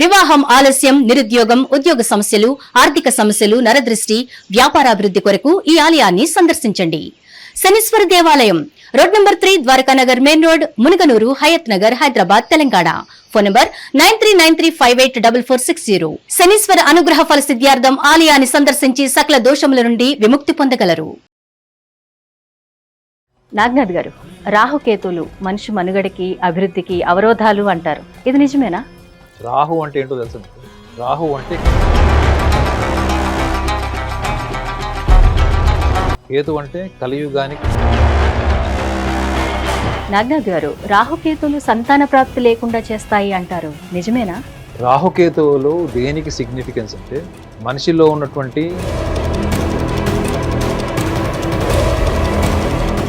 వివాహం ఆలస్యం, నిరుద్యోగం, ఉద్యోగ సమస్యలు, ఆర్థిక సమస్యలు, నరదృష్టి, వ్యాపారాభివృద్ధి కొరకు ఈ ఆలయాన్ని సందర్శించండి. శనీశ్వర దేవాలయం road number 3, Dwarakanagar main road, Munuganur, Hayathnagar, Hyderabad, Telangana. Phone number 9393584460. శనీశ్వర అనుగ్రహ ఫల సిద్ధ్యార్థం ఆలయాన్ని సందర్శించి సకల దోషముల నుండి విముక్తి పొందగలరు. నాగనాథ్ గారు, రాహుకేతులు మనిషి మనుగడకి, అభివృద్ధికి అవరోధాలు అంటారు. ఇది నిజమేనా? రాహు అంటే ఏంటో తెలుసు. రాహు అంటే కేతు అంటే కలియుగానికి. నాగనాథ్ గారు, రాహుకేతులు సంతాన ప్రాప్తి లేకుండా చేస్తాయి అంటారు. నిజమేనా? రాహుకేతువులు దేనికి సిగ్నిఫికెన్స్ అంటే మనిషిలో ఉన్నటువంటి.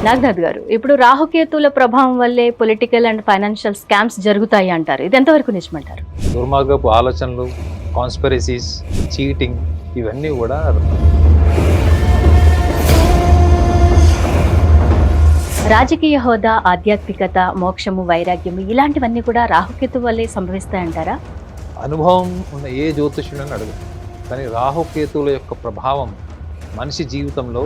నాగనాథ్ గారు, ఇప్పుడు రాహుకేతుల ప్రభావం వల్లే పొలిటికల్ అండ్ ఫైనాన్షియల్ స్కామ్స్ జరుగుతాయి అంటారు. ఇది ఎంతవరకు నిజమంటారు? దుర్మార్గపు ఆలోచనలు, కాన్స్పిరసీస్, చీటింగ్, ఇవన్నీ కూడా రాజకీయ హోదా, ఆధ్యాత్మికత, మోక్షము, వైరాగ్యము ఇలాంటివన్నీ కూడా రాహుకేతు వల్లే సంభవిస్తాయంటారా? అనుభవం ఉన్న ఏ జ్యోతిష్యుడని అడుగు, కానీ రాహుకేతువుల యొక్క ప్రభావం మనిషి జీవితంలో.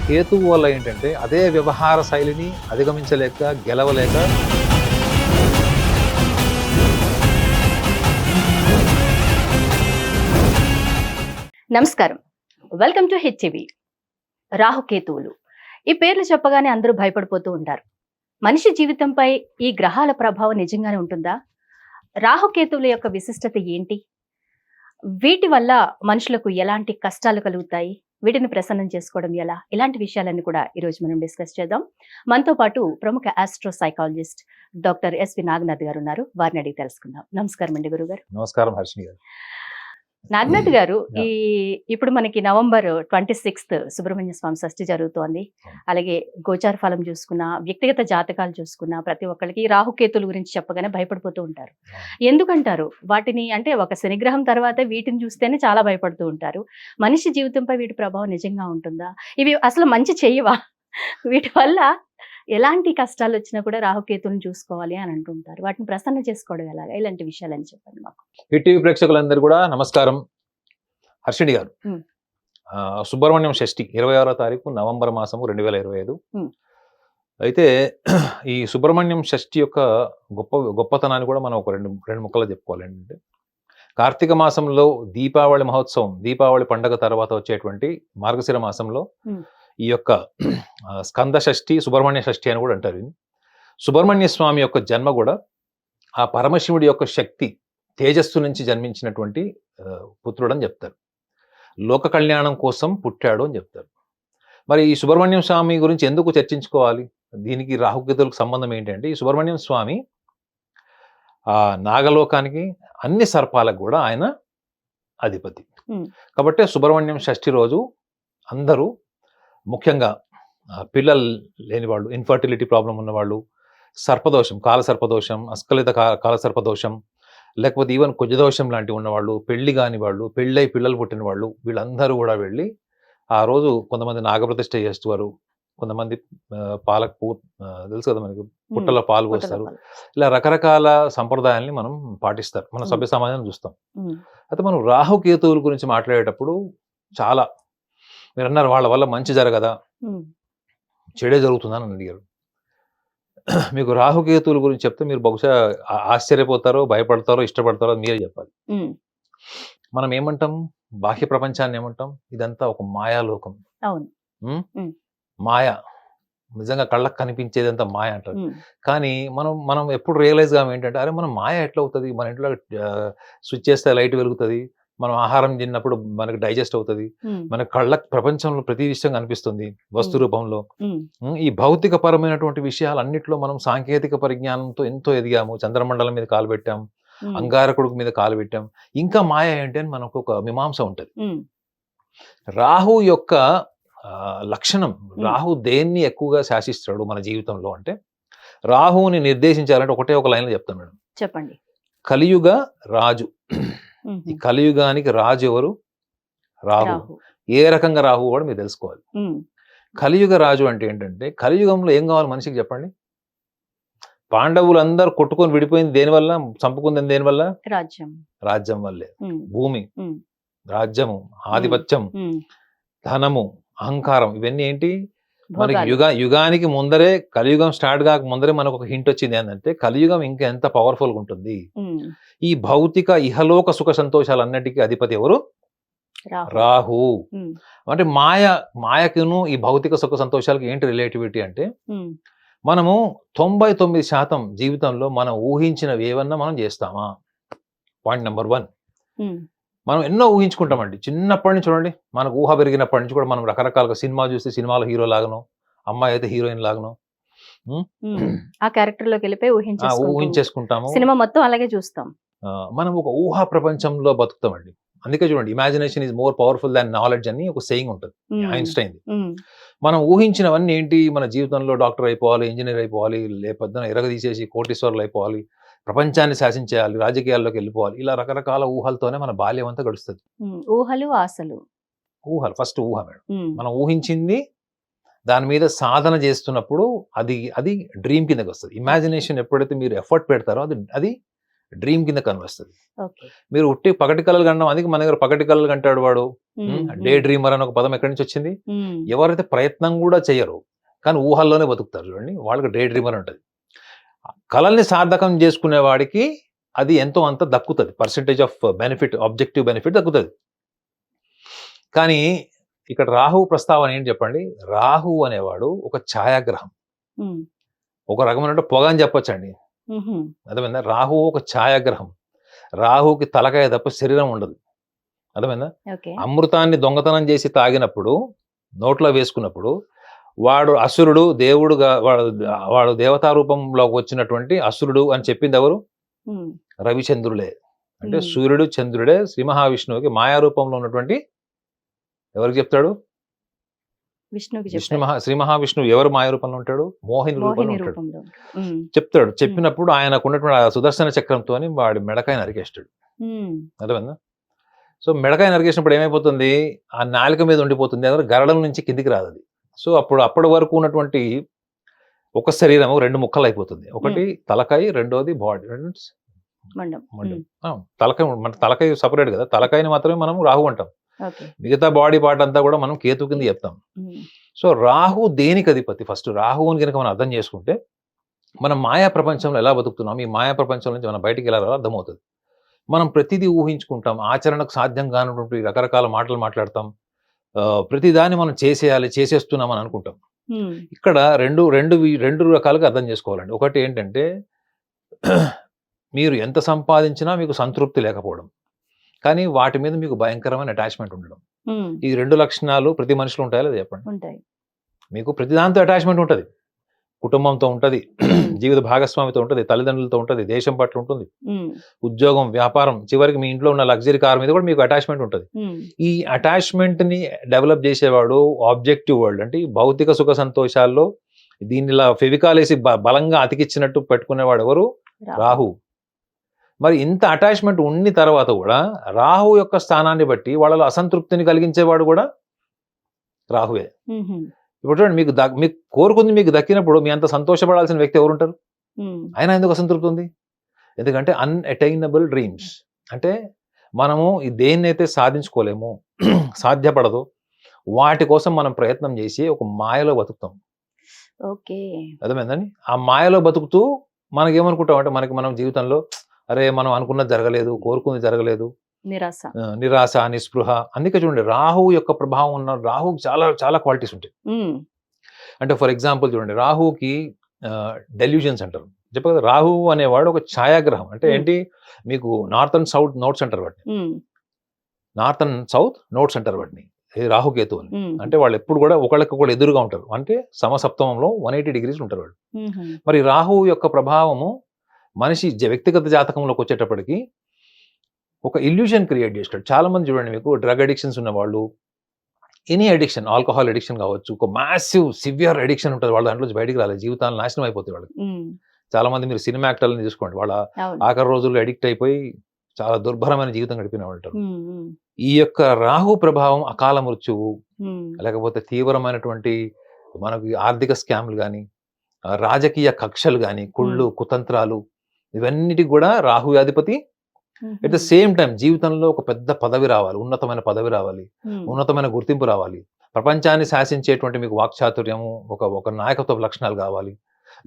కేతువు వల్ల ఏంటంటే అదే వ్యవహార శైలిని అధిగమించలేక, గెలవలేక నమస్కారం, వెల్కమ్ టు హిట్ టీవీ. రాహుకేతువులు ఈ పేర్లు చెప్పగానే అందరూ భయపడిపోతూ ఉంటారు. మనిషి జీవితంపై ఈ గ్రహాల ప్రభావం నిజంగానే ఉంటుందా? రాహుకేతువుల యొక్క విశిష్టత ఏంటి? వీటి వల్ల మనుషులకు ఎలాంటి కష్టాలు కలుగుతాయి? వీటిని ప్రసన్నం చేసుకోవడం ఎలా? ఇలాంటి విషయాలన్నీ కూడా ఈరోజు మనం డిస్కస్ చేద్దాం. మనతో పాటు ప్రముఖ astro psychologist doctor S V Naganath garu ఉన్నారు. వారిని అడిగి తెలుసుకుందాం. నమస్కారం అండి గురుగారు. నమస్కారం హర్షిని గారు. నాగనాథ్ గారు, ఇప్పుడు మనకి నవంబర్ 26 సుబ్రహ్మణ్య స్వామి షష్ఠి జరుగుతోంది. అలాగే గోచార ఫలం చూసుకున్నా, వ్యక్తిగత జాతకాలు చూసుకున్నా, ప్రతి ఒక్కరికి రాహుకేతుల గురించి చెప్పగానే భయపడిపోతూ ఉంటారు. ఎందుకంటారు? వాటిని అంటే ఒక శనిగ్రహం తర్వాత వీటిని చూస్తేనే చాలా భయపడుతూ ఉంటారు. మనిషి జీవితంపై వీటి ప్రభావం నిజంగా ఉంటుందా? ఇవి అసలు మంచి చెయ్యవా? వీటి వల్ల ఎలాంటి కష్టాలు వచ్చినా కూడా రాహుకేతులను చూసుకోవాలి అని అంటుంటారు. వాటిని ప్రసన్న చేసుకోవడం ఎలాగా? ఇలాంటి విషయాలని చెప్పండి మాకు. హిట్ టీవీ ప్రేక్షకులందరూ కూడా నమస్కారం. హర్షిణి గారు, సుబ్రహ్మణ్యం షష్ఠి 26వ తారీఖు నవంబర్ మాసము 2025. అయితే ఈ సుబ్రహ్మణ్యం షష్ఠి యొక్క గొప్పతనాన్ని కూడా మనం ఒక రెండు ముక్కలు చెప్పుకోవాలి. ఏంటంటే కార్తీక మాసంలో దీపావళి మహోత్సవం, దీపావళి పండగ తర్వాత వచ్చేటువంటి మార్గశిర మాసంలో ఈ యొక్క స్కంద షష్ఠి, సుబ్రహ్మణ్య షష్ఠి అని కూడా అంటారు. సుబ్రహ్మణ్య స్వామి యొక్క జన్మ కూడా ఆ పరమశివుడి యొక్క శక్తి, తేజస్సు నుంచి జన్మించినటువంటి పుత్రుడు అని చెప్తారు. లోక కళ్యాణం కోసం పుట్టాడు అని చెప్తారు. మరి ఈ సుబ్రహ్మణ్యం స్వామి గురించి ఎందుకు చర్చించుకోవాలి? దీనికి రాహుకేతులకు సంబంధం ఏంటంటే, ఈ సుబ్రహ్మణ్యం స్వామి ఆ నాగలోకానికి, అన్ని సర్పాలకు కూడా ఆయన అధిపతి. కాబట్టి సుబ్రహ్మణ్యం షష్ఠి రోజు అందరూ, ముఖ్యంగా పిల్లలు లేని వాళ్ళు, ఇన్ఫర్టిలిటీ ప్రాబ్లం ఉన్నవాళ్ళు, సర్పదోషం, కాలసర్పదోషం, అస్కలిత కాలసర్పదోషం, లేకపోతే ఈవెన్ కుజదోషం లాంటివి ఉన్నవాళ్ళు, పెళ్లి కాని వాళ్ళు, పెళ్ళై పిల్లలు పుట్టిన వాళ్ళు, వీళ్ళందరూ కూడా వెళ్ళి ఆ రోజు కొంతమంది నాగప్రతిష్ఠ చేస్తారు, కొంతమంది పాలకు తెలుసు కదా మనకి, పుట్టలో పాలు పోస్తారు. ఇలా రకరకాల సంప్రదాయాల్ని మనం పాటిస్తారు, మన సభ్య సమాజం చూస్తాం. అయితే మనం రాహుకేతువుల గురించి మాట్లాడేటప్పుడు చాలా, మీరు అన్నారు వాళ్ళ వల్ల మంచి జరగదా, చెడే జరుగుతుందని అడిగారు. మీకు రాహుకేతువుల గురించి చెప్తే మీరు బహుశా ఆశ్చర్యపోతారో, భయపడతారో, ఇష్టపడతారో మీరే చెప్పాలి. మనం ఏమంటాం? బాహ్య ప్రపంచాన్ని ఏమంటాం? ఇదంతా ఒక మాయాలోకం. మాయ, నిజంగా కళ్ళకు కనిపించేదంతా మాయ అంటారు. కానీ మనం ఎప్పుడు రియలైజ్ గా ఏంటంటే, అరే మనం మాయ ఎట్లా అవుతుంది? మన ఇంట్లో స్విచ్ చేస్తే లైట్ వెలుగుతుంది, మనం ఆహారం తిన్నప్పుడు మనకు డైజెస్ట్ అవుతుంది, మన కళ్ళకు ప్రపంచంలో ప్రతి విషయం కనిపిస్తుంది వస్తు రూపంలో. ఈ భౌతిక పరమైనటువంటి విషయాలన్నింటిలో మనం సాంకేతిక పరిజ్ఞానంతో ఎంతో ఎదిగాము. చంద్రమండలం మీద కాలు పెట్టాం, అంగారకుడు మీద కాలు పెట్టాం. ఇంకా మాయ ఏంటి అని మనకు ఒక మీమాంస ఉంటుంది. రాహు యొక్క లక్షణం, రాహు దేన్ని ఎక్కువగా శాసిస్తాడు మన జీవితంలో అంటే, రాహుని నిర్దేశించాలంటే ఒకటే ఒక లైన్లో చెప్తాను మేడం. చెప్పండి. కలియుగ రాజు. ఈ కలియుగానికి రాజు ఎవరు? రాహు. ఏ రకంగా రాహు కూడా మీరు తెలుసుకోవాలి. కలియుగ రాజు అంటే ఏంటంటే, కలియుగంలో ఏం కావాలి మనిషికి చెప్పండి? పాండవులందరూ కొట్టుకొని విడిపోయింది దేనివల్ల, చంపుకుంది దేనివల్ల? రాజ్యం. రాజ్యం వల్లే. ఉమ్, భూమి, ఉమ్, రాజ్యము, ఆధిపత్యం, ఉమ్, ధనము, అహంకారం, ఇవన్నీ ఏంటి మనకి భోగాలు. యుగానికి ముందరే, కలియుగం స్టార్ట్ కాక ముందరే మనకు ఒక హింట్ వచ్చింది ఏంటంటే కలియుగం ఇంకా ఎంత పవర్ఫుల్ గా ఉంటుంది. ఉమ్, ఈ భౌతిక ఇహలోక సుఖ సంతోషాలన్నిటికీ అధిపతి ఎవరు? రాహు. రాహు. ఉమ్, అంటే మాయకును ఈ భౌతిక సుఖ సంతోషాలకు ఏంటి రిలేటివిటీ అంటే, ఉమ్, మనము 99% జీవితంలో మనం ఊహించినవి ఏవన్నా మనం చేస్తామా? Point number 1. ఉమ్, మనం ఎన్నో ఊహించుకుంటామండి. చిన్నప్పటి నుంచి చూడండి, మనకు ఊహ పెరిగినప్పటి నుంచి కూడా మనం రకరకాలుగా సినిమా చూస్తే సినిమాలో హీరో లాగనో, అమ్మాయి అయితే హీరోయిన్ లాగనో ఉమ్. ఆ క్యారెక్టర్ లోకి వెళ్ళిపోయి ఊహించేసుకుంటాము. సినిమా మొత్తం అలాగే చూస్తాం. మనం ఒక ఊహా ప్రపంచంలో బతుకుతామండి. అందుకే చూడండి, imagination is more powerful than knowledge అని ఒక సేయింగ్ ఉంటుంది ఐన్స్టైన్. మనం ఊహించినవన్నీ ఏంటి, మన జీవితంలో డాక్టర్ అయిపోవాలి, ఇంజనీర్ అయిపోవాలి, లేకపోతే ఎరగదీసేసి కోటీశ్వరులు అయిపోవాలి, ప్రపంచాన్ని శాసించేయాలి, రాజకీయాల్లోకి వెళ్ళిపోవాలి, ఇలా రకరకాల ఊహలతోనే మన బాల్యం అంతా గడుస్తుంది. ఊహలు, ఆశలు. ఊహలు ఫస్ట్ ఊహ మేడం. మనం ఊహించింది దాని మీద సాధన చేస్తున్నప్పుడు అది డ్రీమ్ కిందకి వస్తుంది. ఇమాజినేషన్ ఎప్పుడైతే మీరు ఎఫర్ట్ పెడతారో అది డ్రీమ్ కింద కనిపిస్తుంది. మీరు ఉట్టి పగటి కళలు కనడం, అందుకే మన దగ్గర పగటి కళలు కంటాడు వాడు, డే డ్రీమర్ అని ఒక పదం ఎక్కడి నుంచి వచ్చింది? ఎవరైతే ప్రయత్నం కూడా చేయరు కానీ ఊహల్లోనే బతుకుతారు చూడండి, వాళ్ళకి డే డ్రీమర్ ఉంటుంది. కళల్ని సార్థకం చేసుకునే వాడికి అది ఎంతో అంత దక్కుతుంది, percentage of benefit, objective benefit దక్కుతుంది. కానీ ఇక్కడ రాహు ప్రస్తావన ఏంటి చెప్పండి? రాహు అనేవాడు ఒక ఛాయాగ్రహం, ఒక రకమైన పొగ అని చెప్పొచ్చండి. అర్థమైందా? రాహు ఒక ఛాయాగ్రహం. రాహుకి తలకాయ తప్ప శరీరం ఉండదు. అర్థమైందా? అమృతాన్ని దొంగతనం చేసి తాగినప్పుడు, నోట్లో వేసుకున్నప్పుడు, వాడు అసురుడు, దేవుడుగా వాడు దేవతా రూపంలోకి వచ్చినటువంటి అసురుడు అని చెప్పింది ఎవరు? రవిచంద్రులే. అంటే సూర్యుడు చంద్రుడే శ్రీ మహావిష్ణువుకి మాయా రూపంలో ఉన్నటువంటి, ఎవరికి చెప్తాడు? శ్రీ మహావిష్ణువు ఎవరు మాయ రూపంలో ఉంటాడు? మోహిని రూపంలో ఉంటాడు. చెప్తాడు. చెప్పినప్పుడు ఆయనకు ఉన్నటువంటి సుదర్శన చక్రంతో వాడి మెడకాయ నరికేస్తాడు. అర్థమైందా? సో మెడకాయ నరికేసినప్పుడు ఏమైపోతుంది? ఆ నాలుక మీద ఉండిపోతుంది, గరడం నుంచి కిందికి రాదు అది. సో అప్పటి వరకు ఉన్నటువంటి ఒక శరీరం 2 ముక్కలు అయిపోతుంది. ఒకటి తలకాయ, రెండోది బాడీ, తలకాయ సపరేట్ కదా, తలకాయని మాత్రమే మనం రాహు అంటాం, మిగతా బాడీ పార్ట్ అంతా కూడా మనం కేతు కింద చెప్తాం. సో రాహు దేనికి అధిపతి? ఫస్ట్ రాహువుని కనుక మనం అర్థం చేసుకుంటే మనం మాయా ప్రపంచంలో ఎలా బతుకుతున్నాం, ఈ మాయా ప్రపంచం నుంచి మనం బయటికి ఎలా అర్థమవుతుంది. మనం ప్రతిదీ ఊహించుకుంటాం, ఆచరణకు సాధ్యం కానటువంటి రకరకాల మాటలు మాట్లాడతాం, ప్రతిదాన్ని మనం చేసేయాలి, చేసేస్తున్నాం అని అనుకుంటాం. ఇక్కడ రెండు రకాలుగా అర్థం చేసుకోవాలండి. ఒకటి ఏంటంటే మీరు ఎంత సంపాదించినా మీకు సంతృప్తి లేకపోవడం, కానీ వాటి మీద మీకు భయంకరమైన అటాచ్మెంట్ ఉండడం. ఈ 2 లక్షణాలు ప్రతి మనిషిలో ఉంటాయా లేదా చెప్పండి? మీకు ప్రతి దాంతో అటాచ్మెంట్ ఉంటుంది. కుటుంబంతో ఉంటుంది, జీవిత భాగస్వామితో ఉంటుంది, తల్లిదండ్రులతో ఉంటుంది, దేశం పట్ల ఉంటుంది, ఉద్యోగం, వ్యాపారం, చివరికి మీ ఇంట్లో ఉన్న లగ్జరీ కార్ మీద కూడా మీకు అటాచ్మెంట్ ఉంటుంది. ఈ అటాచ్మెంట్ ని డెవలప్ చేసేవాడు ఆబ్జెక్టివ్ వరల్డ్, అంటే భౌతిక సుఖ సంతోషాల్లో దీన్ని ఇలా ఫెవికాల్ వేసి బలంగా అతికిచ్చినట్టు పెట్టుకునేవాడు ఎవరు? రాహు. మరి ఇంత అటాచ్మెంట్ ఉన్న తర్వాత కూడా రాహు యొక్క స్థానాన్ని బట్టి వాళ్ళలో అసంతృప్తిని కలిగించేవాడు కూడా రాహువే. ఇప్పుడు చూడండి, మీకు కోరుకుంది మీకు దక్కినప్పుడు మీ అంత సంతోషపడాల్సిన వ్యక్తి ఎవరుంటారు? ఆయన ఎందుకు అసంతృప్తి ఉంది? ఎందుకంటే అన్అటైనబుల్ డ్రీమ్స్, అంటే మనము దేన్నైతే సాధించుకోలేము, సాధ్యపడదు, వాటి కోసం మనం ప్రయత్నం చేసి ఒక మాయలో బతుకుతాం. అర్థమైందండి? ఆ మాయలో బతుకుతూ మనకేమనుకుంటాం అంటే, మనం జీవితంలో అరే మనం అనుకున్నది జరగలేదు, కోరుకుంది జరగలేదు, నిరాశ, నిస్పృహ. అందుకే చూడండి, రాహువు యొక్క ప్రభావం ఉన్న రాహుకి చాలా చాలా క్వాలిటీస్ ఉంటాయి. అంటే ఫర్ ఎగ్జాంపుల్ చూడండి, రాహుకి డెల్యూజన్స్ అంటారు. చెప్పు కదా, రాహువు అనేవాడు ఒక ఛాయాగ్రహం. అంటే ఏంటి, మీకు నార్త్ అండ్ సౌత్ నోట్స్ అంటారు వాటిని, నార్త్ అండ్ సౌత్ నోట్స్ అంటారు వాటిని, రాహుకేతు అని. అంటే వాళ్ళు ఎప్పుడు కూడా ఒకళ్ళకొకళ్ళు ఎదురుగా ఉంటారు, అంటే సమసప్తమంలో 180 degrees ఉంటారు వాళ్ళు. మరి రాహువు యొక్క ప్రభావము మనిషి వ్యక్తిగత జాతకంలోకి వచ్చేటప్పటికి ఒక ఇల్యూషన్ క్రియేట్ చేస్తాడు. చాలా మంది చూడండి, మీకు డ్రగ్ అడిక్షన్స్ ఉన్న వాళ్ళు, ఎనీ అడిక్షన్, ఆల్కహాల్ అడిక్షన్ కావచ్చు, ఒక మ్యాసివ్ సివియర్ అడిక్షన్ ఉంటుంది, వాళ్ళ దాంట్లో బయటికి రాలేదు, జీవితాలు నాశనం అయిపోతాయి వాళ్ళకి. చాలా మంది మీరు సినిమా యాక్టర్లని తీసుకోండి, వాళ్ళ ఆఖరి రోజుల్లో అడిక్ట్ అయిపోయి చాలా దుర్భరమైన జీవితం గడిపిన వాళ్ళు. ఈ యొక్క రాహు ప్రభావం అకాల మృత్యువు, లేకపోతే తీవ్రమైనటువంటి మనకి ఆర్థిక స్కామ్లు కానీ, రాజకీయ కక్షలు కానీ, కుళ్ళు కుతంత్రాలు, ఇవన్నిటికి కూడా రాహు అధిపతి. ఎట్ ద సేమ్ టైం జీవితంలో ఒక పెద్ద పదవి రావాలి, ఉన్నతమైన పదవి రావాలి, ఉన్నతమైన గుర్తింపు రావాలి, ప్రపంచాన్ని శాసించేటువంటి మీకు వాక్చాతుర్యము, ఒక నాయకత్వ లక్షణాలు కావాలి.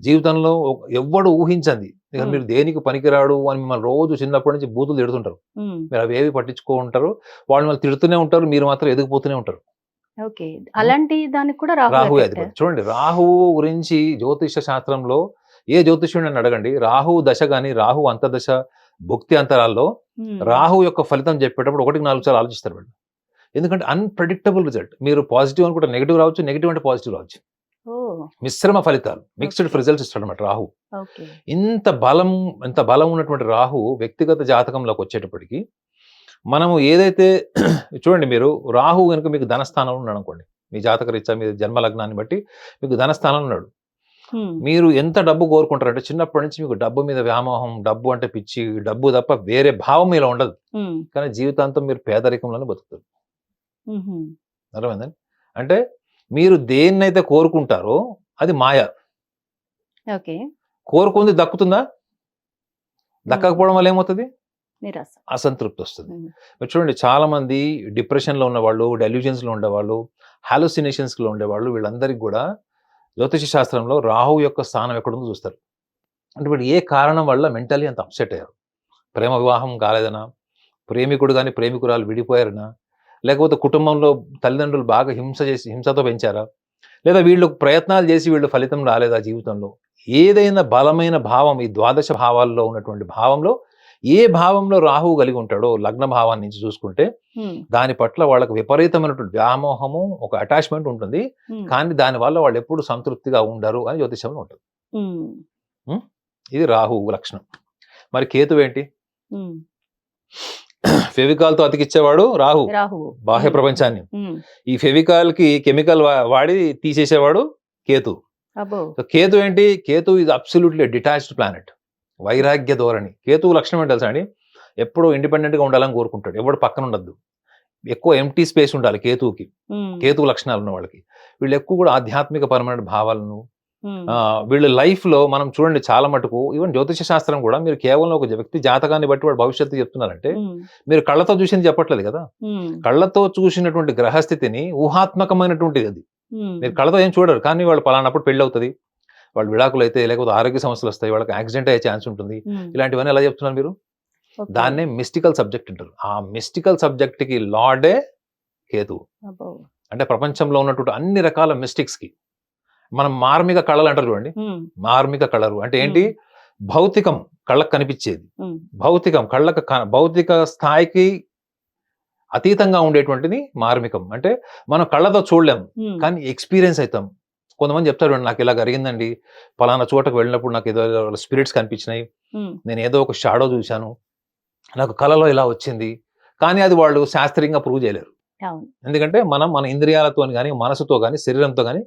జీవితంలో ఎవ్వడు ఊహించండి ఇక మీరు దేనికి పనికిరాడు అని మిమ్మల్ని రోజు చిన్నప్పటి నుంచి బూతులు తిడుతుంటారు, మీరు అవి ఏవి పట్టించుకుంటారు, వాళ్ళు మిమ్మల్ని తిడుతూనే ఉంటారు, మీరు మాత్రం ఎదిగిపోతూనే ఉంటారు. ఓకే, అలాంటి దానికి కూడా రాహు అధిపతి. చూడండి, రాహువు గురించి జ్యోతిష శాస్త్రంలో ఏ జ్యోతిష్యుడిని అని అడగండి, రాహు దశ కానీ రాహు అంతర్దశ భుక్తి అంతరాల్లో రాహు యొక్క ఫలితం చెప్పేటప్పుడు 1-4 సార్లు ఆలోచిస్తారు వాళ్ళు. ఎందుకంటే అన్ప్రెడిక్టబుల్ రిజల్ట్. మీరు పాజిటివ్ అనుకుంటే నెగిటివ్ రావచ్చు, నెగిటివ్ అంటే పాజిటివ్ రావచ్చు. మిశ్రమ ఫలితాలు, మిక్స్డ్ రిజల్ట్స్ ఇస్తాడు అనమాట రాహు. ఇంత బలం ఉన్నటువంటి రాహు వ్యక్తిగత జాతకంలోకి వచ్చేటప్పటికి మనము ఏదైతే చూడండి, మీరు రాహు కనుక మీకు ధనస్థానంలో ఉన్నాడు అనుకోండి, మీ జాతక రీత్యా మీ జన్మ లగ్నాన్ని బట్టి మీకు ధనస్థానంలో ఉన్నాడు. మీరు ఎంత డబ్బు కోరుకుంటారంటే చిన్నప్పటి నుంచి మీకు డబ్బు మీద వ్యామోహం, డబ్బు అంటే పిచ్చి, డబ్బు తప్ప వేరే భావం మీలో ఉండదు. కానీ జీవితాంతం మీరు పేదరికంలోనే బతుకుతారు. అర్థమైందండి? అంటే మీరు దేన్నైతే కోరుకుంటారో అది మాయ. కోరుకుంది దక్కుతుందా? దక్కకపోవడం వల్ల ఏమవుతుంది? అసంతృప్తి వస్తుంది. మీరు చూడండి, చాలా మంది డిప్రెషన్లో ఉన్నవాళ్ళు, డెల్యూజన్స్లో ఉండేవాళ్ళు, హాలుసినేషన్స్లో ఉండేవాళ్ళు, వీళ్ళందరికీ కూడా జ్యోతిష శాస్త్రంలో రాహు యొక్క స్థానం ఎక్కడుందో చూస్తారు. అంటే వీళ్ళు ఏ కారణం వల్ల మెంటలీ అంత అప్సెట్ అయ్యారు? ప్రేమ వివాహం కాలేదనా, ప్రేమికుడు కానీ ప్రేమికురాలు విడిపోయారనా, లేకపోతే కుటుంబంలో తల్లిదండ్రులు బాగా హింసతో పెంచారా, లేదా వీళ్ళు ప్రయత్నాలు చేసి వీళ్ళు ఫలితం రాలేదా జీవితంలో? ఏదైనా బలమైన భావం, ఈ ద్వాదశ భావాల్లో ఉన్నటువంటి భావంలో ఏ భావంలో రాహువు కలిగి ఉంటాడో లగ్న భావాన్ని నుంచి చూసుకుంటే దాని పట్ల వాళ్ళకి విపరీతమైనటువంటి వ్యామోహము, ఒక అటాచ్మెంట్ ఉంటుంది. కానీ దానివల్ల వాళ్ళు ఎప్పుడు సంతృప్తిగా ఉండరు అని జ్యోతిషంలో ఉంటుంది. ఇది రాహువు లక్షణం. మరి కేతు ఏంటి? ఫెవికాల్తో అతికిచ్చేవాడు రాహు, బాహ్య ప్రపంచాన్ని. ఈ ఫెవికాల్ కి కెమికల్ వాడి తీసేసేవాడు కేతు. కేతు ఏంటి? కేతు ఇది అబ్సల్యూట్లీ డిటాచ్డ్ ప్లానెట్, వైరాగ్య ధోరణి. కేతువు లక్షణం ఏంటి తెలుసా అండి? ఎప్పుడూ ఇండిపెండెంట్ గా ఉండాలని కోరుకుంటాడు, ఎవడు పక్కన ఉండద్దు, ఎక్కువ ఎంటీ స్పేస్ ఉండాలి కేతువుకి. కేతువు లక్షణాలు ఉన్న వాళ్ళకి వీళ్ళు ఎక్కువ కూడా ఆధ్యాత్మిక పరమైన భావాలను, వీళ్ళ లైఫ్ లో మనం చూడండి చాలా మటుకు ఈవెన్ జ్యోతిష శాస్త్రం కూడా మీరు కేవలం ఒక వ్యక్తి జాతకాన్ని బట్టి వాడు భవిష్యత్తు చెప్తున్నారంటే మీరు కళ్ళతో చూసింది చెప్పట్లేదు కదా. కళ్ళతో చూసినటువంటి గ్రహస్థితిని ఊహాత్మకమైనటువంటిది అది. మీరు కళ్ళతో ఏం చూడరు, కానీ వాళ్ళు పలానప్పుడు పెళ్లి అవుతుంది, వాళ్ళు విడాకులు అయితే, లేకపోతే ఆరోగ్య సమస్యలు వస్తాయి, వాళ్ళకి యాక్సిడెంట్ అయ్యే ఛాన్స్ ఉంటుంది, ఇలాంటివన్నీ ఎలా చెప్తున్నారు మీరు? దాన్నే మిస్టికల్ సబ్జెక్ట్ అంటారు. ఆ మిస్టికల్ సబ్జెక్ట్ కి లార్డే కేతువు. అంటే ప్రపంచంలో ఉన్నటువంటి అన్ని రకాల మిస్టిక్స్ కి మనం మార్మిక కళలు అంటారు చూడండి. మార్మిక కళలు అంటే ఏంటి? భౌతికం కళ్ళకు కనిపించేది, భౌతికం కళ్ళకు భౌతిక స్థాయికి అతీతంగా ఉండేటువంటిది మార్మికం. అంటే మనం కళ్ళతో చూడలేం, కానీ ఎక్స్పీరియన్స్ అవుతాం. కొంతమంది చెప్తారు, నాకు ఇలా జరిగిందండి, పలానా చోటకు వెళ్ళినప్పుడు నాకు ఏదో స్పిరిట్స్ కనిపించినాయి, నేను ఏదో ఒక షాడో చూశాను, నాకు కళలో ఇలా వచ్చింది. కానీ అది వాళ్ళు శాస్త్రీయంగా ప్రూవ్ చేయలేరు. ఎందుకంటే మన ఇంద్రియాలతో కానీ, మనసుతో కానీ, శరీరంతో కానీ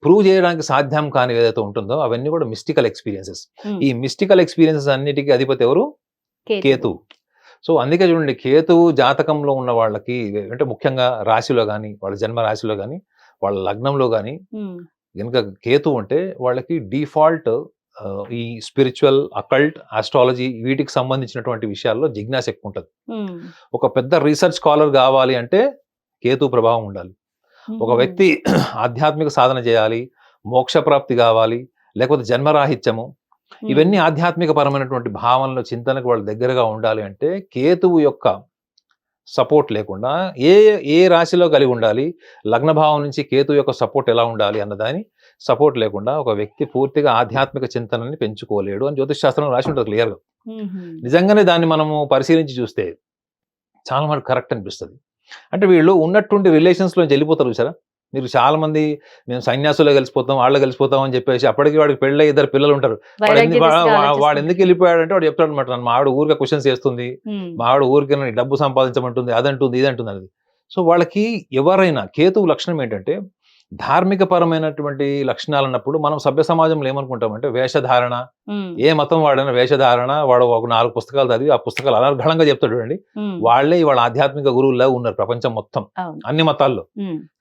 ప్రూవ్ చేయడానికి సాధ్యం కాని ఏదైతే ఉంటుందో అవన్నీ కూడా మిస్టికల్ ఎక్స్పీరియన్సెస్. ఈ మిస్టికల్ ఎక్స్పీరియన్సెస్ అన్నిటికీ అధిపతి ఎవరు? కేతు. సో అందుకే చూడండి, కేతువు జాతకంలో ఉన్న వాళ్ళకి అంటే ముఖ్యంగా రాశిలో కానీ, వాళ్ళ జన్మ రాశిలో కానీ, వాళ్ళ లగ్నంలో కానీ కనుక కేతు అంటే వాళ్ళకి డిఫాల్ట్ ఈ స్పిరిచువల్, అకల్ట్, ఆస్ట్రాలజీ వీటికి సంబంధించినటువంటి విషయాల్లో జిజ్ఞాస ఎక్కువ ఉంటుంది. ఒక పెద్ద రీసెర్చ్ స్కాలర్ కావాలి అంటే కేతు ప్రభావం ఉండాలి. ఒక వ్యక్తి ఆధ్యాత్మిక సాధన చేయాలి, మోక్ష ప్రాప్తి కావాలి, లేకపోతే జన్మరాహిత్యము, ఇవన్నీ ఆధ్యాత్మిక పరమైనటువంటి భావనలో చింతనకు వాళ్ళు దగ్గరగా ఉండాలి అంటే కేతువు యొక్క సపోర్ట్ లేకుండా ఏ రాశిలో కలిగి ఉండాలి, లగ్న భావం నుంచి కేతు యొక్క సపోర్ట్ ఎలా ఉండాలి అన్నదాని సపోర్ట్ లేకుండా ఒక వ్యక్తి పూర్తిగా ఆధ్యాత్మిక చింతనని పెంచుకోలేడు అని జ్యోతిష్ శాస్త్రం రాసి ఉంటుంది క్లియర్గా. నిజంగానే దాన్ని మనము పరిశీలించి చూస్తే చాలా మనకు కరెక్ట్ అనిపిస్తుంది. అంటే వీళ్ళు ఉన్నటువంటి రిలేషన్స్లో వెళ్ళిపోతారు చూసారా. మీరు చాలా మంది మేము సన్యాసులో కలిసిపోతాం, వాళ్ళు కలిసిపోతాం అని చెప్పేసి అప్పటికి వాడికి పెళ్ళి 2 పిల్లలు ఉంటారు. వాడు ఎందుకు వెళ్ళిపోయాడు అంటే వాడు చెప్తాడు అనమాట, మా ఆవిడ ఊరికే క్వశ్చన్స్ చేస్తుంది, మా ఆవిడ ఊరికే డబ్బు సంపాదించమంటుంది, అదంటుంది ఇదంటుంది అనేది. సో వాళ్ళకి ఎవరైనా కేతువు లక్షణం ఏంటంటే ధార్మిక పరమైనటువంటి లక్షణాలు అన్నప్పుడు మనం సభ్య సమాజంలో ఏమనుకుంటామంటే వేషధారణ, ఏ మతం వాడైనా వేషధారణ, వాడు ఒక 4 పుస్తకాలు చదివి ఆ పుస్తకాలు అనర్గళంగా చెప్తాడు చూడండి, వాళ్ళే వాళ్ళ ఆధ్యాత్మిక గురువుల్లో ఉన్నారు ప్రపంచం మొత్తం అన్ని మతాల్లో.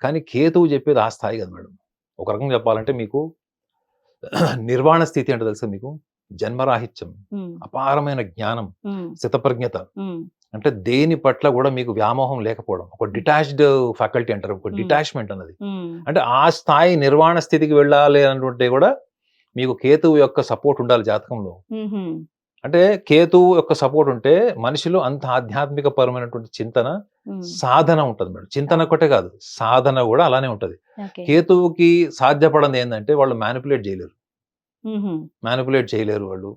కానీ కేతువు చెప్పేది ఆ స్థాయి కదా మేడం. ఒక రకంగా చెప్పాలంటే మీకు నిర్వాణ స్థితి అంటే తెలుసా మీకు? జన్మరాహిత్యం, ఉమ్, అపారమైన జ్ఞానం, ఉమ్, స్థితప్రజ్ఞత. ఉమ్, అంటే దేని పట్ల కూడా మీకు వ్యామోహం లేకపోవడం, ఒక డిటాచ్డ్ ఫ్యాకల్టీ అంటారు, ఒక డిటాచ్మెంట్ అన్నది. ఉమ్, అంటే ఆ స్థాయి నిర్వాణ స్థితికి వెళ్ళాలి అనుకుంటే కూడా మీకు కేతువు యొక్క సపోర్ట్ ఉండాలి జాతకంలో. ఉమ్, అంటే కేతువు యొక్క సపోర్ట్ ఉంటే మనిషిలో అంత ఆధ్యాత్మిక పరమైనటువంటి చింతన, ఉమ్, సాధన ఉంటుంది మేడం. చింతన ఒకటే కాదు, సాధన కూడా అలానే ఉంటది. ఓకే. కేతువుకి సాధ్యపడదు ఏంటంటే వాళ్ళు మ్యానిపులేట్ చేయలేరు, ఉమ్, మ్యానిపులేట్ చేయలేరు వాళ్ళు.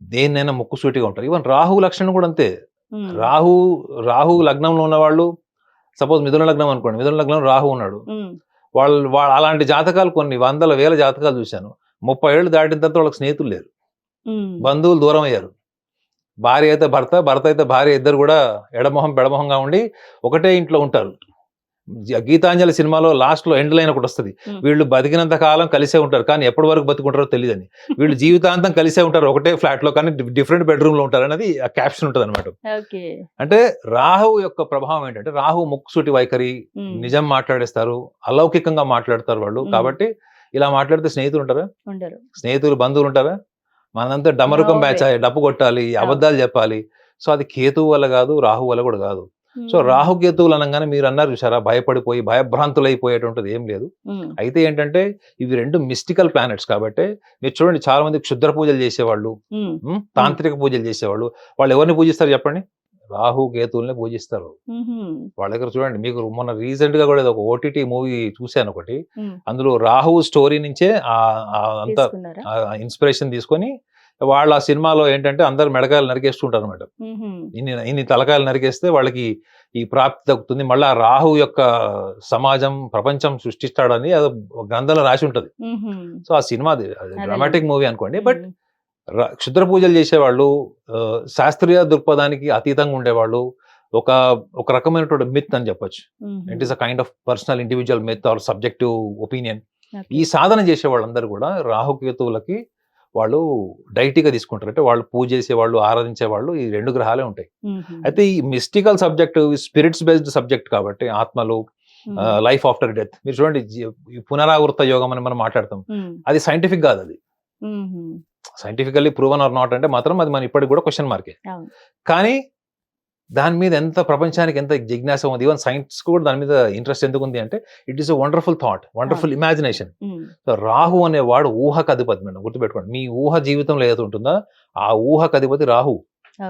దేన్నైనా ముక్కుసూటిగా ఉంటారు. ఈవెన్ రాహు లక్షణం కూడా అంతే. ఉమ్, రాహు రాహు లగ్నంలో ఉన్న వాళ్ళు, సపోజ్ మిథున లగ్నం అనుకోండి, మిథున లగ్నం రాహు ఉన్నాడు, ఉమ్, వాళ్ళు అలాంటి జాతకాలు కొన్ని వందల వేల జాతకాలు చూశాను. 30 ఏళ్ళు దాటిన తర్వాత వాళ్ళకి స్నేహితులు లేరు, ఉమ్, బంధువులు దూరం అయ్యారు. భార్య అయితే భర్త, భర్త అయితే భార్య, ఇద్దరు కూడా ఎడమొహం పెడమొహంగా ఉండి ఒకటే ఇంట్లో ఉంటారు. గీతాంజలి సినిమాలో లాస్ట్ లో ఎండ్ లైన్ ఒకటి వస్తుంది, వీళ్ళు బతికినంత కాలం కలిసే ఉంటారు కానీ ఎప్పటి వరకు బతుకుంటారో తెలియదని. వీళ్ళు జీవితాంతం కలిసే ఉంటారు ఒకటే ఫ్లాట్ లో కానీ డిఫరెంట్ బెడ్రూమ్ లో ఉంటారు అనేది ఆ క్యాప్షన్ ఉంటుంది అనమాట. ఓకే. అంటే రాహువు యొక్క ప్రభావం ఏంటంటే, రాహు ముక్కుసూటి వైఖరి, ఉమ్, నిజం మాట్లాడేస్తారు, అలౌకికంగా మాట్లాడతారు వాళ్ళు. కాబట్టి ఇలా మాట్లాడితే స్నేహితులు ఉంటారా? ఉండరు. స్నేహితులు బంధువులు ఉంటారా? మనంతా డమరుకం No బ్యాచ్, way. డప్పు కొట్టాలి, అబద్ధాలు చెప్పాలి. సో అది కేతువు వల్ల కాదు, రాహు వల్ల కూడా కాదు. సో ఉమ్, రాహు కేతువులు అనగానే మీరు అన్నారు చూసారా, భయపడిపోయి భయభ్రాంతులైపోయేటువంటిది ఏం లేదు. ఉమ్, అయితే ఏంటంటే ఇవి రెండు మిస్టికల్ ప్లానెట్స్ కాబట్టి మీరు చూడండి, చాలా మంది క్షుద్ర పూజలు చేసేవాళ్ళు, ఉమ్, తాంత్రిక పూజలు చేసేవాళ్ళు, వాళ్ళు ఎవరిని పూజిస్తారు చెప్పండి? రాహు కేతువుల్ని పూజిస్తారు. ఉమ్, వాళ్ళ దగ్గర చూడండి, మీకు మొన్న రీసెంట్ గా కూడా ఒక ఓటీటీ మూవీ చూశాను ఒకటి, ఉమ్, అందులో రాహు స్టోరీ నుంచే అంత తీసుకున్నారా? ఇన్స్పిరేషన్ తీసుకొని వాళ్ళ ఆ సినిమాలో ఏంటంటే అందరు మెడకాయలు నరికేస్తుంటారు అనమాట. ఉమ్, ఇన్ని తలకాయలు నరికేస్తే వాళ్ళకి ఈ ప్రాప్తి దక్కుతుంది, మళ్ళీ ఆ రాహు యొక్క సమాజం ప్రపంచం సృష్టిస్తాడని అది ఒక గ్రంథంలో రాసి ఉంటది. ఉమ్, సో ఆ సినిమా డ్రామాటిక్ మూవీ అనుకోండి. బట్ ఉమ్, క్షుద్ర పూజలు చేసేవాళ్ళు, శాస్త్రీయ దృక్పథానికి అతీతంగా ఉండేవాళ్ళు, ఒక ఒక రకమైనటువంటి మిత్ అని చెప్పొచ్చు. Um, it is a kind of personal individual myth or subjective opinion. Okay. ఈ సాధన చేసే వాళ్ళందరూ కూడా రాహుకేతువులకి వాళ్ళు డైటీగా తీసుకుంటారు. అంటే వాళ్ళు పూజ చేసే వాళ్ళు, ఆరాధించే వాళ్ళు ఈ 2 గ్రహాలే ఉంటాయి. ఉమ్, అయితే ఈ mystical subject, spirits based subject కాబట్టి ఆత్మలు, ఉమ్, లైఫ్ ఆఫ్టర్ డెత్, మీరు చూడండి ఈ పునరావృత యోగం అని మనం మాట్లాడతాం, ఉమ్, అది సైంటిఫిక్ కాదు. అది ఉమ్, సైంటిఫికల్లీ ప్రూవన్ ఆర్ నాట్ అంటే మాత్రం అది మన ఇప్పటికి కూడా క్వశ్చన్ మార్కే. అవును. కానీ దాని మీద ఎంత ప్రపంచానికి ఎంత జిజ్ఞాస ఉంది, ఈవెన్ సైన్స్ కూడా దాని మీద ఇంట్రెస్ట్ ఎందుకు ఉంది అంటే it is a wonderful thought, wonderful imagination. Um, Rahu అనేవాడు ఊహకు అధిపతి మేడం, గుర్తుపెట్టుకోండి. మీ ఊహ జీవితంలో ఏదైతే ఉంటుందో ఆ ఊహకు అధిపతి రాహు.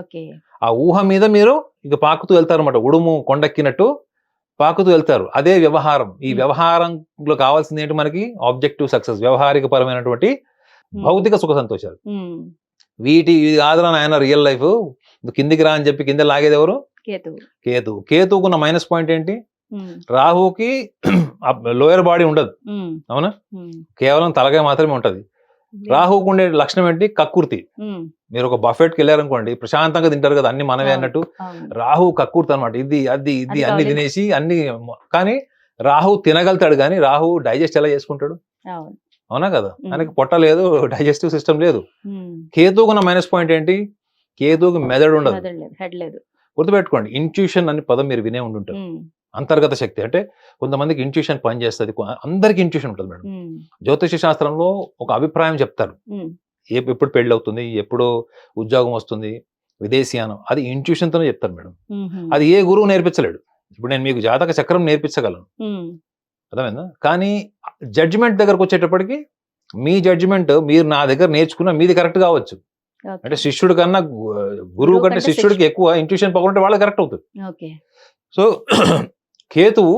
ఓకే. ఆ ఊహ మీద మీరు ఇక పాకుతూ వెళ్తారు అనమాట, ఉడుము కొండెక్కినట్టు పాకుతూ వెళ్తారు. అదే వ్యవహారం. ఈ వ్యవహారంలో కావాల్సింది ఏంటి మనకి? ఆబ్జెక్టివ్ సక్సెస్, వ్యవహారిక పరమైనటువంటి భౌతిక సుఖ సంతోషాలు. ఉమ్, ఇది ఆదరణ ఆయన రియల్ లైఫ్, కిందికి రా అని చెప్పి కింద లాగేది ఎవరు? కేతువు. కేతువుకున్న మైనస్ పాయింట్ ఏంటి? ఉమ్, రాహుకి లోయర్ బాడీ ఉండదు, ఉమ్, అవునా? ఉమ్, కేవలం తలకాయ మాత్రమే ఉంటది. రాహుకు ఉండే లక్షణం ఏంటి? కక్కుర్తి. ఉమ్, మీరు ఒక బఫెట్కి వెళ్ళారనుకోండి, ప్రశాంతంగా తింటారు కదా, అన్ని మనమే అన్నట్టు. అవును. రాహు కక్కుర్తి అనమాట, ఇది అది అది అన్ని కావాలి. తినేసి అన్ని. కానీ రాహు తినగలుగుతాడు, కానీ రాహు డైజెస్ట్ ఎలా చేసుకుంటాడు? అవును. అవునా కదా? ఆయనకి పొట్ట లేదు, డైజెస్టివ్ సిస్టమ్ లేదు. ఉమ్, కేతువుకున్న మైనస్ పాయింట్ ఏంటి? కేతువుకి మెదడు ఉండదు. హెడ్ లేదు. గుర్తుపెట్టుకోండి, ఇంట్యూషన్ అని పదం మీరు వినే ఉండుంటారు. ఉమ్, అంతర్గత శక్తి అంటే కొంతమందికి ఇంట్యూషన్ పనిచేస్తుంది, అందరికి ఇంట్యూషన్ ఉంటుంది మేడం. ఉమ్, జ్యోతిష శాస్త్రంలో ఒక అభిప్రాయం చెప్తారు, ఉమ్, ఎప్పుడు పెళ్ళి అవుతుంది, ఎప్పుడు ఉద్యోగం వస్తుంది, విదేశీయానం, అది ఇంట్యూషన్ తోనే చెప్తారు మేడం. ఉమ్, అది ఏ గురువు నేర్పించలేడు. ఇప్పుడు నేను మీకు జాతక చక్రం నేర్పించగలను, ఉమ్, అర్థమైందా? కానీ జడ్జిమెంట్ దగ్గరకు వచ్చేటప్పటికి మీ జడ్జిమెంట్ మీరు నా దగ్గర నేర్చుకున్న మీది కరెక్ట్ కావచ్చు. ఓకే. అంటే శిష్యుడు కన్నా గురువు కంటే కంటే శిష్యుడికి ఎక్కువ ఇంట్యూషన్ పవర్ ఉంటే వాళ్ళకి కరెక్ట్ అవుతుంది. ఓకే. సో కేతువు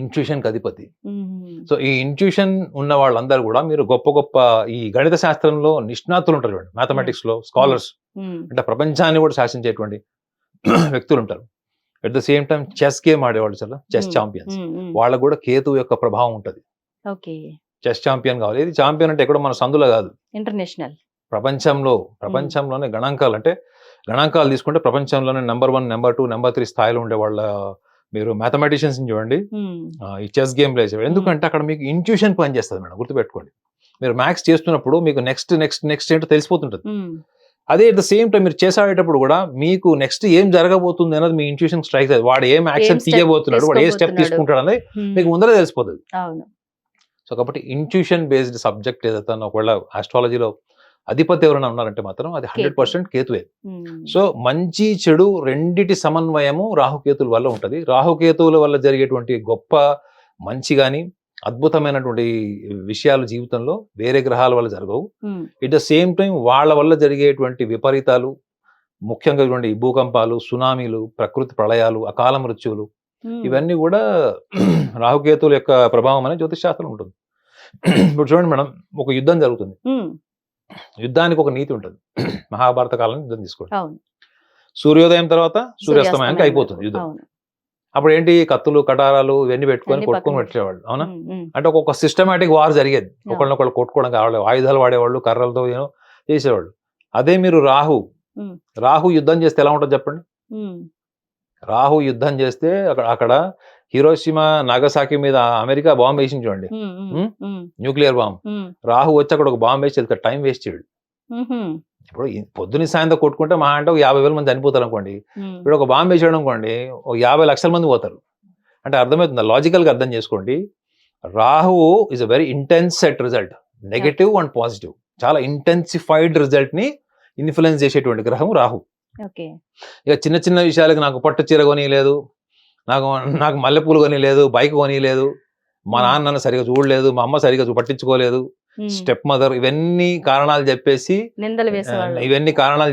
ఇంట్యూషన్కి అధిపతి. ఉమ్, సో ఈ ఇంట్యూషన్ ఉన్న వాళ్ళందరూ కూడా మీరు గొప్ప గొప్ప ఈ గణిత శాస్త్రంలో నిష్ణాతులు ఉంటారు చూడండి, మ్యాథమెటిక్స్ లో స్కాలర్స్, ఉమ్, అంటే ప్రపంచాన్ని కూడా శాసించేటువంటి వ్యక్తులు ఉంటారు. At the same time chess game ఆడేవాళ్ళు, చాలా చెస్ ఛాంపియన్స్, ఉమ్, ఉమ్, వాళ్ళకు కూడా కేతువు యొక్క ప్రభావం ఉంటుంది. ఓకే. చెస్ ఛాంపియన్ కావాలి. ఇది ఛాంపియన్ అంటే ఎక్కడో మన సందులో కాదు, ఇంటర్నేషనల్. ప్రపంచంలోనే గణాంకాలు, అంటే గణాంకాలు తీసుకుంటే ప్రపంచంలోనే నెంబర్ 1, నెంబర్ 2, నెంబర్ 3 స్థాయిలో ఉండే వాళ్ళ మీరు మ్యాథమెటిషియన్స్ చూడండి, ఉమ్, ఈ చెస్ గేమ్ ప్లే చేయాలి. ఎందుకంటే అక్కడ మీకు ఇంట్యూషన్ పనిచేస్తుంది మేడం, గుర్తుపెట్టుకోండి. మీరు మ్యాథ్స్ చేస్తున్నప్పుడు మీకు నెక్స్ట్ ఏంటో తెలిసిపోతుంటుంది. ఉమ్, అదే అట్ ద సేమ్ టైం మీరు చేసి ఆడేటప్పుడు కూడా మీకు నెక్స్ట్ ఏం జరగబోతుంది అనేది మీ ఇంట్యూషన్ స్ట్రైక్ అవుతుంది. వాడు ఏం యాక్షన్ step తీయబోతున్నాడు, వాడు ఏ స్టెప్ తీసుకోబోతున్నాడు. తీసుకుంటాడు అనేది ఉమ్, మీకు ముందరే తెలిసిపోతుంది. అవును. సో కాబట్టి ఇంట్యూషన్ బేస్డ్ సబ్జెక్ట్ ఏదైతే ఒకవేళ ఆస్ట్రాలజీలో అధిపతి ఎవరైనా ఉన్నారంటే మాత్రం అది 100% కేతువే. సో మంచి చెడు రెండిటి సమన్వయము రాహుకేతుల వల్ల ఉంటుంది. రాహుకేతువుల వల్ల జరిగేటువంటి గొప్ప మంచి కానీ అద్భుతమైనటువంటి విషయాలు జీవితంలో వేరే గ్రహాల వల్ల జరగవు. ఎట్ ద సేమ్ టైం వాళ్ళ వల్ల జరిగేటువంటి విపరీతాలు, ముఖ్యంగా ఇటువంటి భూకంపాలు, సునామీలు, ప్రకృతి ప్రళయాలు, అకాల మృత్యువులు, ఇవన్నీ కూడా రాహుకేతువుల యొక్క ప్రభావం అనేది జ్యోతిష్ శాస్త్రం ఉంటుంది. ఇప్పుడు చూడండి మేడం, ఒక యుద్ధం జరుగుతుంది. యుద్ధానికి ఒక నీతి ఉంటుంది. మహాభారత కాలం యుద్ధం తీసుకోండి. సూర్యోదయం తర్వాత సూర్యాస్తమయానికి అయిపోతుంది యుద్ధం. అప్పుడు ఏంటి, కత్తులు కటారాలు ఇవన్నీ పెట్టుకొని కొట్టుకొని పెట్టేవాళ్ళు. అవునా? అంటే ఒక్కొక్క సిస్టమేటిక్ వార్ జరిగేది. ఒకళ్ళనొకళ్ళు కొట్టుకోవడం కావాలి, ఆయుధాలు వాడేవాళ్ళు, కర్రలతో ఏమో చేసేవాళ్ళు. అదే మీరు రాహు యుద్ధం చేస్తే ఎలా ఉంటుంది చెప్పండి. రాహు యుద్ధం చేస్తే అక్కడ హిరోషిమా నాగసాకి మీద అమెరికా బాంబు వేసింది చూడండి, న్యూక్లియర్ బాంబు. రాహు వచ్చి అక్కడ ఒక బాంబు వేసి టైం వేస్ట్ చేయడు. ఇప్పుడు పొద్దున సాయంత్రం కొట్టుకుంటే మహా అంటే 50,000 మంది చనిపోతారు అనుకోండి. ఇప్పుడు ఒక బాంబు వేసాడు అనుకోండి, ఒక 50 లక్షల మంది పోతారు. అంటే అర్థమవుతుంది, లాజికల్ గా అర్థం చేసుకోండి. రాహువు is a very intense set result, negative and positive. చాలా ఇంటెన్సిఫైడ్ రిజల్ట్ ని ఇన్ఫ్లుయెన్స్ చేసేటువంటి గ్రహం రాహు. ఇక చిన్న చిన్న విషయాలకి నాకు పట్టు చీర కొనియలేదు, నాకు మల్లెపూలు కొనియలేదు, బైక్ కొనియలేదు, మా నాన్న నన్ను సరిగా చూడలేదు, మా అమ్మ సరిగా పట్టించుకోలేదు, స్టెప్ మదర్, ఇవన్నీ కారణాలు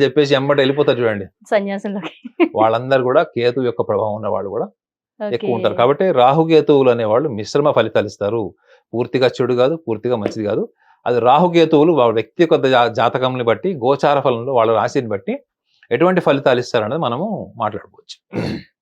చెప్పేసి ఎంబట వెళ్ళిపోతారు చూడండి సన్యాసులకి. వాళ్ళందరూ కూడా కేతు యొక్క ప్రభావం ఉన్న వాళ్ళు కూడా ఎక్కువ ఉంటారు. కాబట్టి రాహుకేతువులు అనేవాళ్ళు మిశ్రమ ఫలితాలు ఇస్తారు. పూర్తిగా చెడు కాదు, పూర్తిగా మంచిది కాదు. అది రాహుకేతువులు వాళ్ళ వ్యక్తిగత జాతకంని బట్టి, గోచార ఫలంలో వాళ్ళ రాశిని బట్టి ఎటువంటి ఫలితాలు ఇస్తారనేది మనము మాట్లాడుకోవచ్చు.